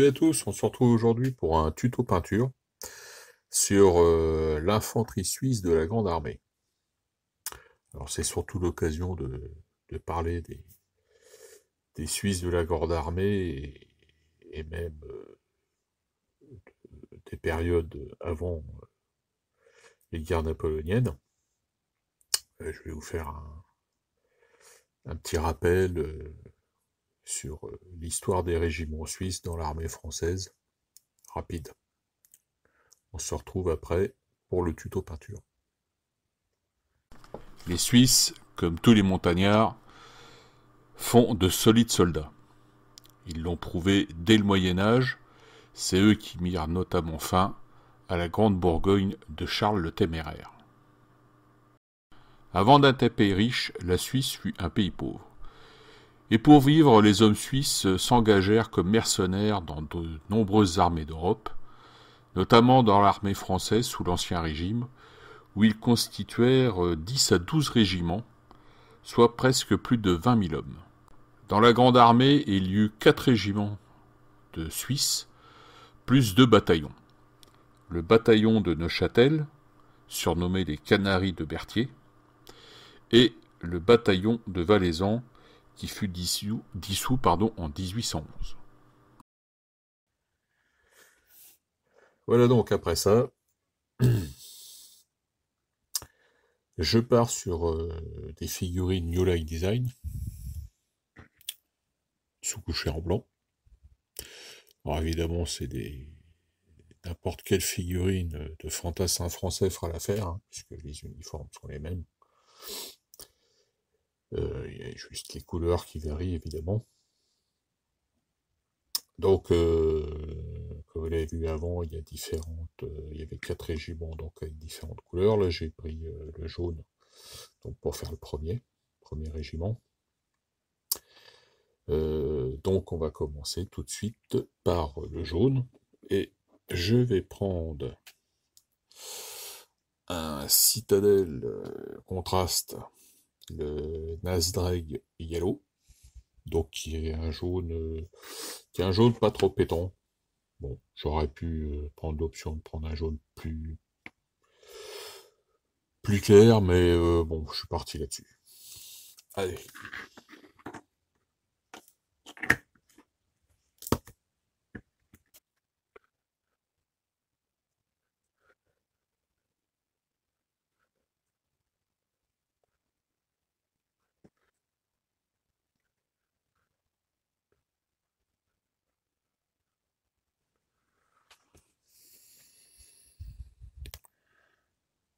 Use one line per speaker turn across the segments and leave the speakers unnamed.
Salut à tous, on se retrouve aujourd'hui pour un tuto peinture sur l'infanterie suisse de la Grande Armée. Alors c'est surtout l'occasion de parler des Suisses de la Grande Armée et même des périodes avant les guerres napoléoniennes. Je vais vous faire un petit rappel sur l'histoire des régiments suisses dans l'armée française, rapide. On se retrouve après pour le tuto peinture. Les Suisses, comme tous les montagnards, font de solides soldats. Ils l'ont prouvé dès le Moyen Âge, c'est eux qui mirent notamment fin à la Grande Bourgogne de Charles le Téméraire. Avant d'être un pays riche, la Suisse fut un pays pauvre. Et pour vivre, les hommes suisses s'engagèrent comme mercenaires dans de nombreuses armées d'Europe, notamment dans l'armée française sous l'Ancien Régime, où ils constituèrent 10 à 12 régiments, soit presque plus de 20 000 hommes. Dans la Grande Armée, il y eut 4 régiments de Suisse, plus 2 bataillons. Le bataillon de Neuchâtel, surnommé les Canaries de Berthier, et le bataillon de Valaisan, qui fut dissous en 1811. Voilà donc après ça, je pars sur des figurines New Line Design, sous-couchées en blanc. Alors évidemment, c'est n'importe quelle figurine de fantassin français fera l'affaire, hein, puisque les uniformes sont les mêmes. Il y a juste les couleurs qui varient, évidemment. Donc, comme vous l'avez vu avant, il y avait 4 régiments, donc avec différentes couleurs. Là, j'ai pris le jaune, donc pour faire le premier régiment. Donc, on va commencer tout de suite par le jaune, et je vais prendre un citadelle contraste, le Nasdreg Yellow, donc qui est un jaune pas trop pétant. Bon, j'aurais pu prendre l'option de prendre un jaune plus clair, mais bon, je suis parti là-dessus. Allez.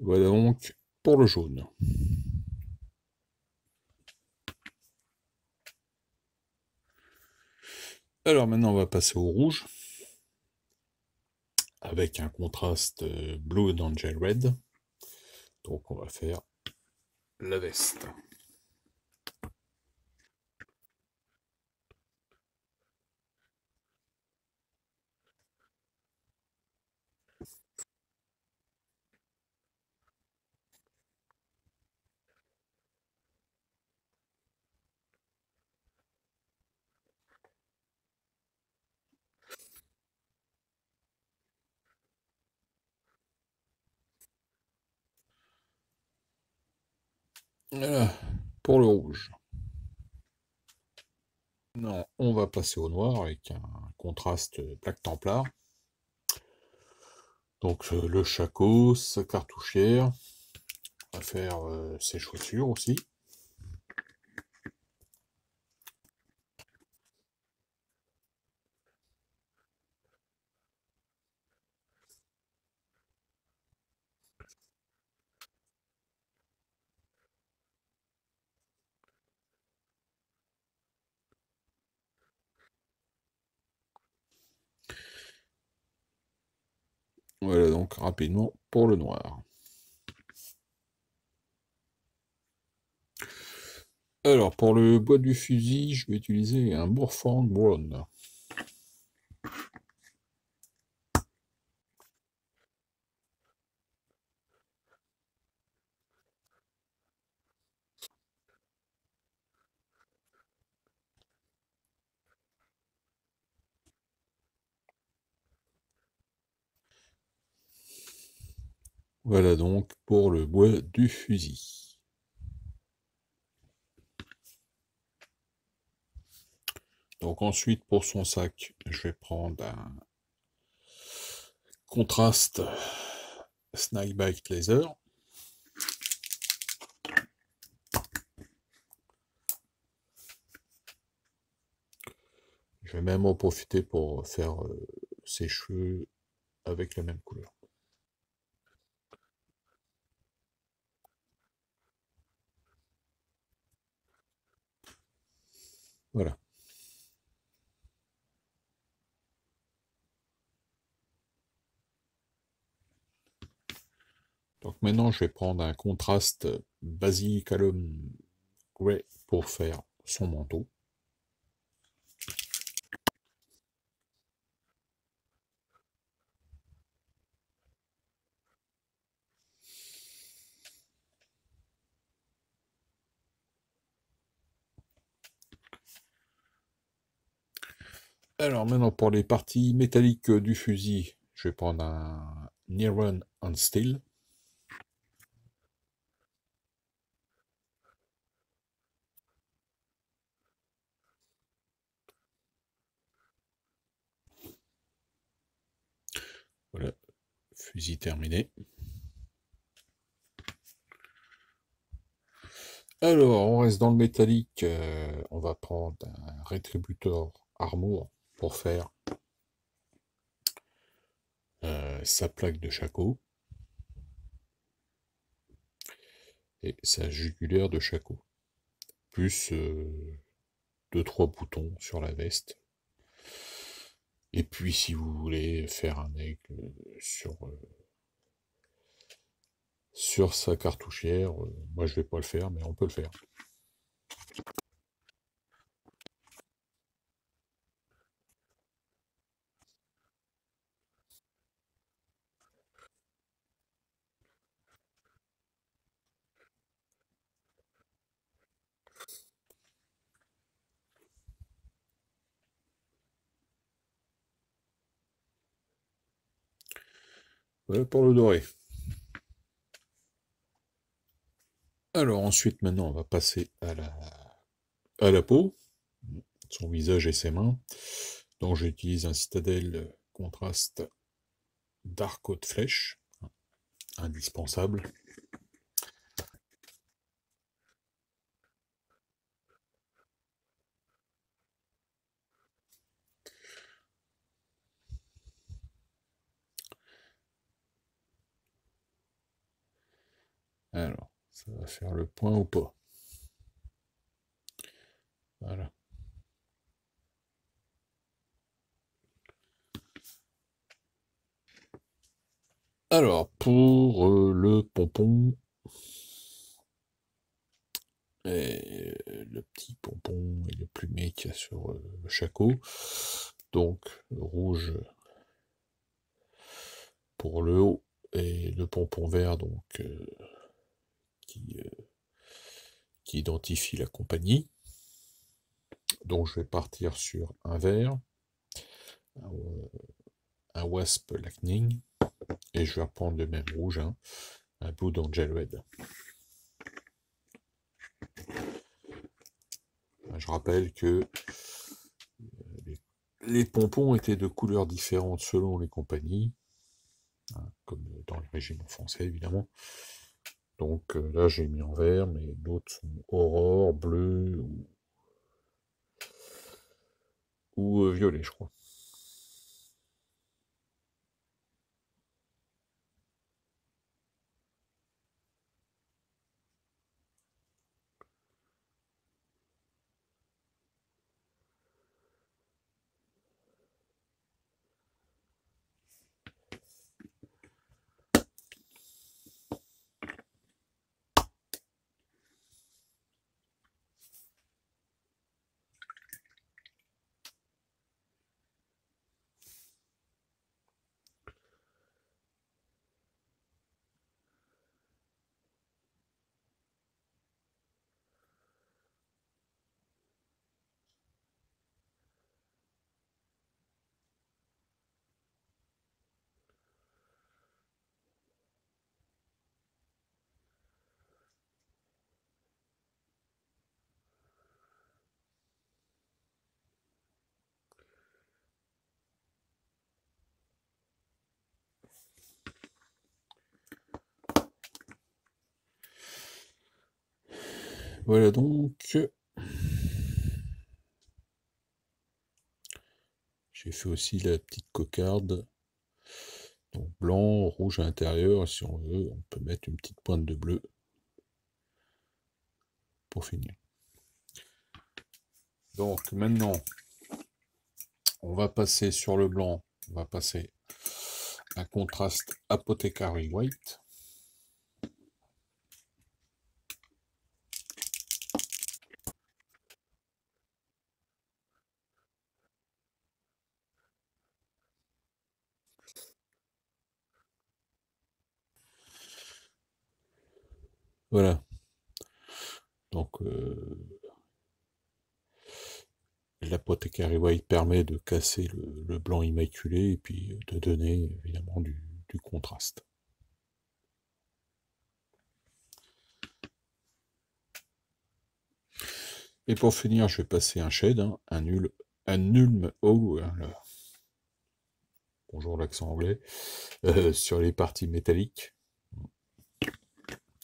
Voilà donc pour le jaune. Alors maintenant, on va passer au rouge, avec un contraste Blue Angel Red. Donc on va faire la veste. Voilà, pour le rouge. Non, on va passer au noir avec un contraste Black Templar. Donc le shako, sa cartouchière. On va faire ses chaussures aussi. Voilà donc rapidement pour le noir. Alors pour le bois du fusil, je vais utiliser un Bourfang Brown. Voilà donc pour le bois du fusil. Donc ensuite pour son sac, je vais prendre un contraste Snakebite Laser. Je vais même en profiter pour faire ses cheveux avec la même couleur. Voilà. Donc maintenant, je vais prendre un contraste Basilicanum Grey pour faire son manteau. Alors maintenant, pour les parties métalliques du fusil, je vais prendre un Iron and Steel. Voilà, fusil terminé. Alors, on reste dans le métallique. On va prendre un Rétributeur Armor pour faire sa plaque de Shaco et sa jugulaire de Shaco. Plus 2-3 boutons sur la veste. Et puis, si vous voulez faire un aigle sur sa cartouchière, moi je vais pas le faire, mais on peut le faire. Voilà pour le doré. Alors ensuite, maintenant, on va passer à la peau, son visage et ses mains. Donc j'utilise un Citadel contraste Dark Haute Flèche, indispensable. Alors, ça va faire le point ou pas. Voilà. Alors, pour le pompon, et le petit pompon et le plumet qu'il y a sur le Shaco, donc le rouge pour le haut et le pompon vert donc qui, qui identifie la compagnie. Donc je vais partir sur un vert, un Wasp Lightning, et je vais reprendre le même rouge, hein, un Blue d'Angel Red. Je rappelle que les pompons étaient de couleurs différentes selon les compagnies, hein, comme dans le régiment français évidemment. Donc là j'ai mis en vert, mais d'autres sont aurore, bleu ou violet, je crois. Voilà donc. J'ai fait aussi la petite cocarde. Donc blanc, rouge à l'intérieur. Si on veut, on peut mettre une petite pointe de bleu pour finir. Donc maintenant, on va passer sur le blanc. On va passer un contraste Apothecary White. Voilà. Donc l'Apothecary White permet de casser le blanc immaculé et puis de donner évidemment du contraste. Et pour finir, je vais passer un shade, hein, un Ulm Oh, bonjour l'accent anglais, sur les parties métalliques,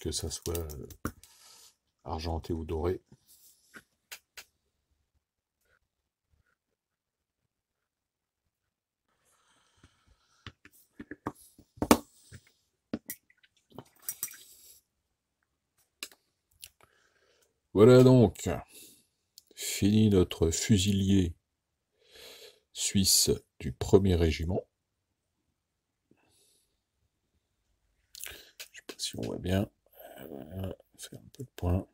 que ça soit argenté ou doré. Voilà donc, fini notre fusilier suisse du 1er régiment. Je sais pas si on voit bien. Voilà, faire un peu de point.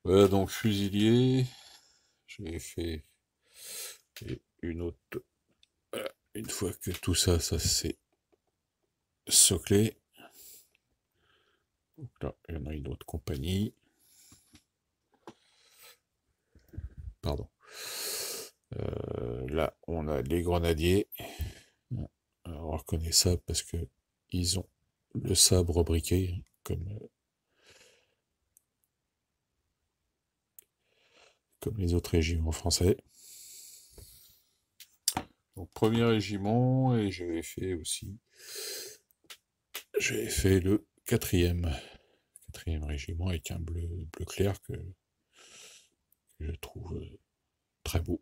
Voilà donc fusilier. J'ai fait une autre. Voilà, une fois que tout ça, ça s'est soclé. Donc là, il y en a une autre compagnie. Pardon. Là, on a les grenadiers. Alors, on reconnaît ça parce que ils ont le sabre briqué, comme les autres régiments français. Donc, 1er régiment, et j'avais fait aussi. J'avais fait le 4e régiment avec un bleu clair que je trouve très beau.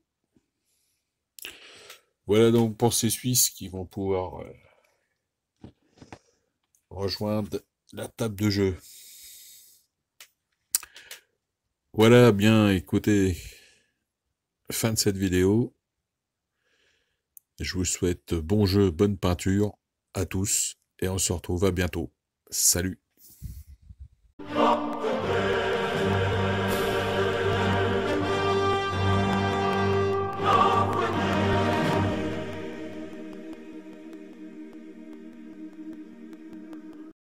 Voilà donc pour ces Suisses qui vont pouvoir rejoindre la table de jeu. Voilà, bien, écoutez, fin de cette vidéo. Je vous souhaite bon jeu, bonne peinture à tous, et on se retrouve à bientôt. Salut!